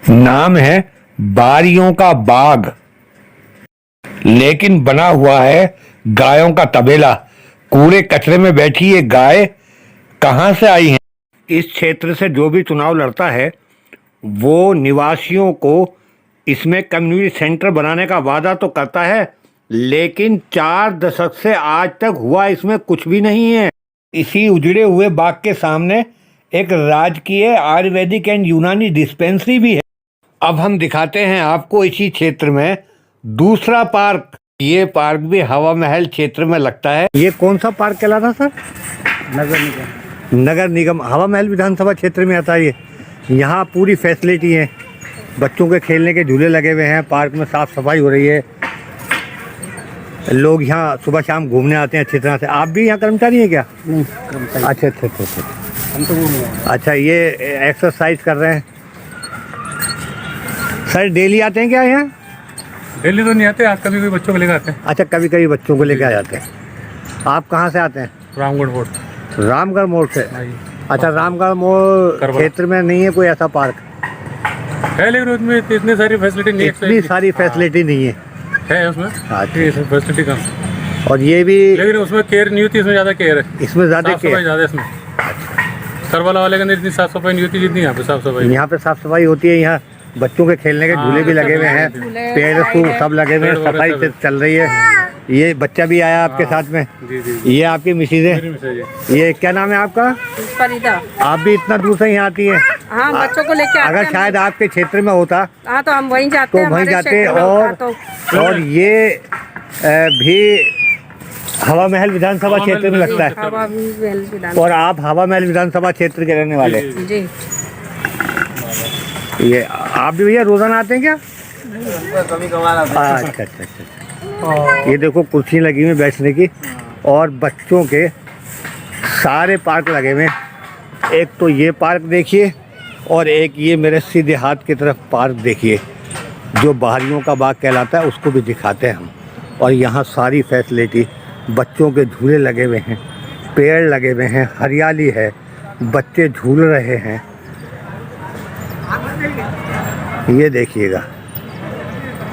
नाम है बारियों का बाग, लेकिन बना हुआ है गायों का तबेला। कूड़े कचरे में बैठी ये गाय कहाँ से आई हैं? इस क्षेत्र से जो भी चुनाव लड़ता है वो निवासियों को इसमें कम्युनिटी सेंटर बनाने का वादा तो करता है, लेकिन 4 दशक से आज तक हुआ इसमें कुछ भी नहीं है। इसी उजड़े हुए बाग के सामने एक राजकीय आयुर्वेदिक एंड यूनानी डिस्पेंसरी भी है। अब हम दिखाते हैं आपको इसी क्षेत्र में दूसरा पार्क। ये पार्क भी हवा महल क्षेत्र में लगता है। ये कौन सा पार्क कहलाता सर? नगर निगम। नगर निगम हवा महल विधानसभा क्षेत्र में आता है ये। यहाँ पूरी फैसिलिटी है, बच्चों के खेलने के झूले लगे हुए हैं, पार्क में साफ सफाई हो रही है, लोग यहाँ सुबह शाम घूमने आते हैं अच्छी तरह से। आप भी यहाँ कर्मचारी हैं क्या? नहीं, कर्मचारी। अच्छा अच्छा अच्छा अच्छा हम तो वो नहीं हैं। अच्छा, ये एक्सरसाइज कर रहे हैं सर। डेली आते हैं क्या यहाँ? डेली तो नहीं आते, आज कभी कभी बच्चों को लेकर आते हैं। अच्छा, कभी कभी बच्चों को लेकर आ जाते हैं। आप कहाँ से आते हैं? रामगढ़ बोर्ड। रामगढ़ मोड़ से। हाँ जी। अच्छा, रामगढ़ मोड़ करबला। क्षेत्र में नहीं है कोई ऐसा पार्क? है लेकिन उसमें इतनी सारी फैसिलिटी नहीं इतनी सारी फैसिलिटी नहीं है। है उसमें फैसिलिटी कम। और ये भी लेकिन उसमें केयर नहीं होती, इसमें ज़्यादा केयर है। इसमें ज़्यादा साफ सफाई ज़्यादा है इसमें। करबला वाले के अंदर इतनी साफ सफाई नहीं होती जितनी यहाँ पे साफ सफाई। यहाँ पे साफ सफाई होती है। यहाँ बच्चों के खेलने के झूले भी लगे हुए हैं, पेड़ फूल सब लगे हुए हैं, सफाई से चल रही है। ये बच्चा भी आया आपके साथ में। जी जी। ये आपकी मिसेज है। ये क्या नाम है आपका? फरीदा। आप भी इतना दूर से यहाँ आती हैं? हाँ, बच्चों को लेके आते अगर हैं। शायद आपके क्षेत्र में होता हाँ तो हम वहीं जाते तो हैं, वहीं हमारे जाते। क्षेत्र में होता तो। और ये भी हवा महल विधानसभा क्षेत्र में लगता है। हवा भी महल विधान। और आप हवा महल विधानसभा क्षेत्र के रहने वाले? जी। ये आप भी भैया रोजाना आते हैं क्या? कभी कभार आते अच्छा अच्छा अच्छा। ये देखो कुर्सी लगी हुई बैठने की, और बच्चों के सारे पार्क लगे हुए हैं। एक तो ये पार्क देखिए, और एक ये मेरे सीधे हाथ की तरफ पार्क देखिए, जो बाहरियों का बाग कहलाता है, उसको भी दिखाते हैं हम। और यहाँ सारी फैसिलिटी, बच्चों के झूले लगे हुए हैं, पेड़ लगे हुए हैं, हरियाली है, बच्चे झूल रहे हैं। ये देखिएगा,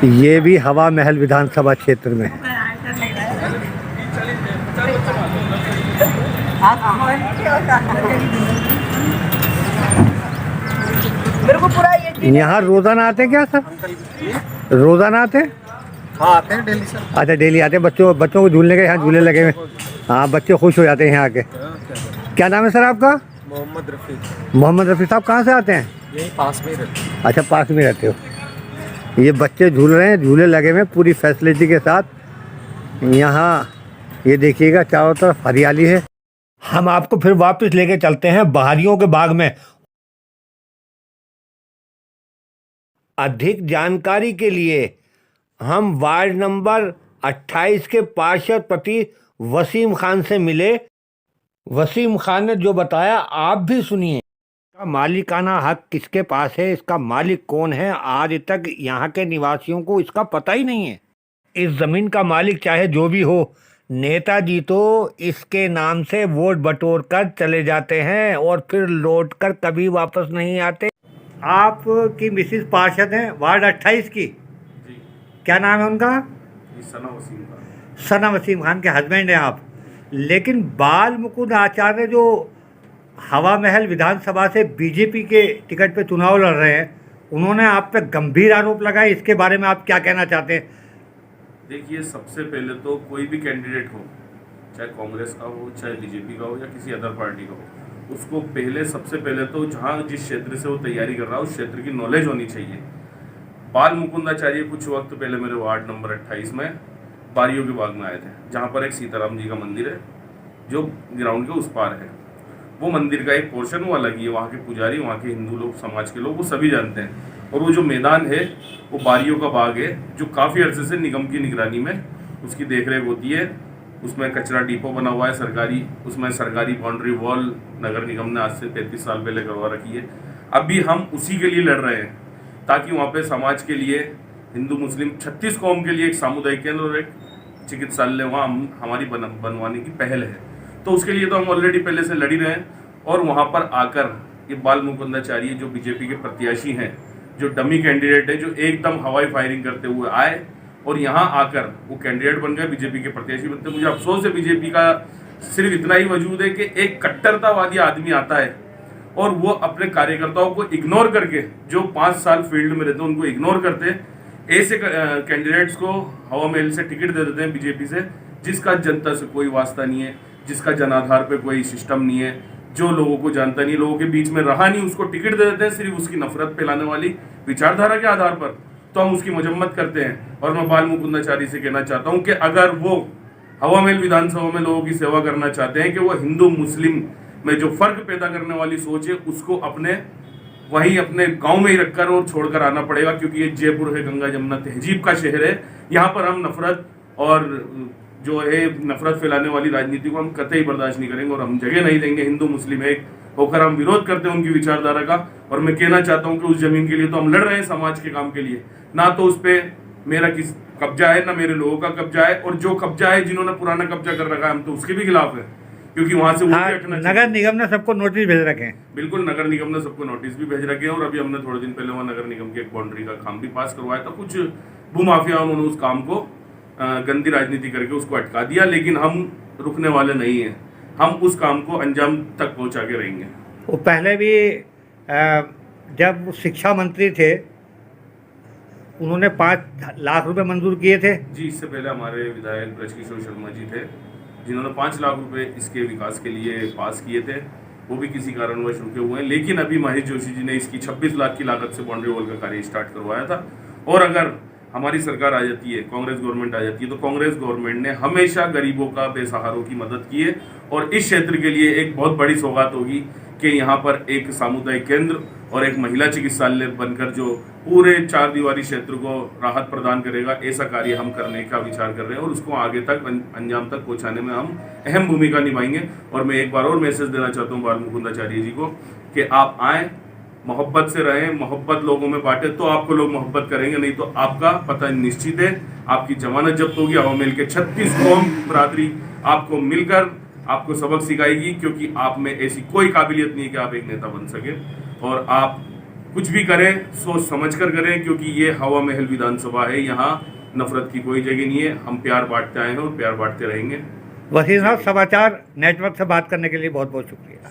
ये भी हवा महल विधानसभा क्षेत्र में है। यहाँ रोजाना आते हैं क्या सर? रोजाना आते हैं? हाँ आते हैं डेली सर। अच्छा, डेली आते हैं। बच्चों को झूलने के यहाँ झूले लगे हुए। हाँ, बच्चे खुश हो जाते हैं यहाँ आके। क्या नाम है सर आपका? मोहम्मद रफी। मोहम्मद रफ़ी साहब। कहाँ से आते हैं? यही पास में ही रहते हैं। अच्छा, पास में रहते हो। ये बच्चे झूल रहे हैं, झूले लगे हुए हैं पूरी फैसिलिटी के साथ। यहाँ ये देखिएगा, चारों तरफ हरियाली है। हम आपको फिर वापस लेके चलते हैं बाहरियों के बाग में। अधिक जानकारी के लिए हम वार्ड नंबर 28 के पार्षद पति वसीम खान से मिले। वसीम खान ने जो बताया आप भी सुनिए। इसका मालिकाना हक किसके पास है, इसका मालिक कौन है, आज तक यहाँ के निवासियों को इसका पता ही नहीं है। इस ज़मीन का मालिक चाहे जो भी हो, नेताजी तो इसके नाम से वोट बटोर कर चले जाते हैं और फिर लौट कर कभी वापस नहीं आते। आप की मिसिस पार्षद हैं वार्ड 28 की? जी। क्या नाम है उनका? सना वसीम खान। सना वसीम खान के हस्बैंड हैं आप। लेकिन बाल मुकुंद आचार्य जो हवा महल विधानसभा से बीजेपी के टिकट पे चुनाव लड़ रहे हैं, उन्होंने आप पे गंभीर आरोप लगाए। इसके बारे में आप क्या कहना चाहते हैं? देखिए, सबसे पहले तो कोई भी कैंडिडेट हो, चाहे कांग्रेस का हो, चाहे बीजेपी का हो, या किसी अदर पार्टी का हो, उसको पहले सबसे पहले तो जहाँ जिस क्षेत्र से वो तैयारी कर रहा है उस क्षेत्र की नॉलेज होनी चाहिए। बाल मुकुंदाचार्य कुछ वक्त पहले मेरे वार्ड नंबर 28 में बारियों के बाग में आए थे, जहाँ पर एक सीताराम जी का मंदिर है जो ग्राउंड के उस पार है। वो मंदिर का एक पोर्शन वो अलग ही है, वहाँ के पुजारी, वहाँ के हिंदू लोग, समाज के लोग, वो सभी जानते हैं। और वो जो मैदान है वो बारियों का बाग है, जो काफ़ी अरसे से निगम की निगरानी में उसकी देखरेख होती है। उसमें कचरा डिपो बना हुआ है सरकारी, उसमें सरकारी बाउंड्री वॉल नगर निगम ने आज से 33 साल पहले करवा रखी है। अभी हम उसी के लिए लड़ रहे हैं, ताकि वहाँ पे समाज के लिए, हिंदू मुस्लिम 36 कौम के लिए एक सामुदायिक केंद्र और एक चिकित्सालय वहाँ हमारी बनवाने की पहल है। तो उसके लिए तो हम ऑलरेडी पहले से लड़ ही रहे हैं। और वहाँ पर आकर ये बाल मुकुंदाचार्य जो बीजेपी के प्रत्याशी हैं, जो डमी कैंडिडेट है, जो एकदम हवाई फायरिंग करते हुए आए और यहाँ आकर वो कैंडिडेट बन गए, बीजेपी के प्रत्याशी बनते। मुझे अफसोस है बीजेपी का सिर्फ इतना ही वजूद है कि एक कट्टरतावादी आदमी आता है और वो अपने कार्यकर्ताओं को इग्नोर करके, जो 5 साल फील्ड में रहते हैं उनको इग्नोर करते हैं, ऐसे कैंडिडेट्स को हवा महल से टिकट दे देते हैं बीजेपी से, जिसका जनता से कोई वास्ता नहीं है, जिसका जनाधार पे कोई सिस्टम नहीं है, जो लोगों को जानता नहीं, लोगों के बीच में रहा नहीं, उसको टिकट दे देते हैं सिर्फ उसकी नफरत फैलाने वाली विचारधारा के आधार पर। तो हम उसकी मजम्मत करते हैं। और मैं बाल मुकुंदाचारी से कहना चाहता हूं कि अगर वो हवा महल विधानसभा में लोगों की सेवा करना चाहते हैं, कि वो हिंदू मुस्लिम में जो फर्क पैदा करने वाली सोच है उसको अपने गांव में ही रखकर और छोड़कर आना पड़ेगा, क्योंकि ये जयपुर है, गंगा जमुना तहजीब का शहर है। यहाँ पर हम नफरत और जो है नफरत फैलाने वाली राजनीति को हम कतई बर्दाश्त नहीं करेंगे और हम जगह नहीं देंगे। हिंदू मुस्लिम एक होकर हम विरोध करते हैं उनकी विचारधारा का। और मैं कहना चाहता हूं कि उस जमीन के लिए तो हम लड़ रहे हैं समाज के काम के लिए, ना तो उस पे मेरा किस कब्जा है, ना मेरे लोगों का कब्जा है। और जो कब्जा है, जिन्होंने पुराना कब्जा कर रखा है, हम तो उसके भी खिलाफ है, क्योंकि वहां से हाँ, नगर निगम ने सबको नोटिस भेज रखे हैं। बिल्कुल, नगर निगम ने सबको नोटिस भी भेज रखे हैं। और अभी हमने थोड़े दिन पहले वहाँ नगर निगम की एक बाउंड्री का काम भी पास करवाया था। कुछ भूमाफियाओं ने उस काम को गंदी राजनीति करके उसको अटका दिया, लेकिन हम रुकने वाले नहीं हैं। हम उस काम को अंजाम तक पहुंचा के रहेंगे। वो पहले भी जब शिक्षा मंत्री थे उन्होंने 5 लाख रुपए मंजूर किए थे। जी, इससे पहले हमारे विधायक ब्रजकिशोर शर्मा जी थे, जिन्होंने 5 लाख रुपए इसके विकास के लिए पास किए थे। वो भी किसी कारणवश रुके हुए हैं। लेकिन अभी महेश जोशी जी ने इसकी 26 लाख की लागत से बाउंड्री वॉल का कार्य स्टार्ट करवाया था। और अगर हमारी सरकार आ जाती है, कांग्रेस गवर्नमेंट आ जाती है, तो कांग्रेस गवर्नमेंट ने हमेशा गरीबों का, बेसहारों की मदद की है। और इस क्षेत्र के लिए एक बहुत बड़ी सौगात होगी कि यहाँ पर एक सामुदायिक केंद्र और एक महिला चिकित्सालय बनकर जो पूरे 4 दीवारी क्षेत्र को राहत प्रदान करेगा, ऐसा कार्य हम करने का विचार कर रहे हैं। और उसको आगे तक अंजाम तक पहुँचाने में हम अहम भूमिका निभाएंगे। और मैं एक बार और मैसेज देना चाहता हूँ बाल मुकुंदाचार्य जी को कि आप आएँ, मोहब्बत से रहें, मोहब्बत लोगों में बांटे, तो आपको लोग मोहब्बत करेंगे, नहीं तो आपका पता निश्चित है। आपकी जमानत जब्त होगी। हवा महल के 36 कौम बरादरी आपको मिलकर आपको सबक सिखाएगी, क्योंकि आप में ऐसी कोई काबिलियत नहीं है कि आप एक नेता बन सके। और आप कुछ भी करें सोच समझ कर करें, क्योंकि ये हवा महल विधानसभा है, यहाँ नफरत की कोई जगह नहीं है। हम प्यार बांटते आए हैं और प्यार बांटते रहेंगे। वसीम साहब, समाचार नेटवर्क से बात करने के लिए बहुत बहुत शुक्रिया।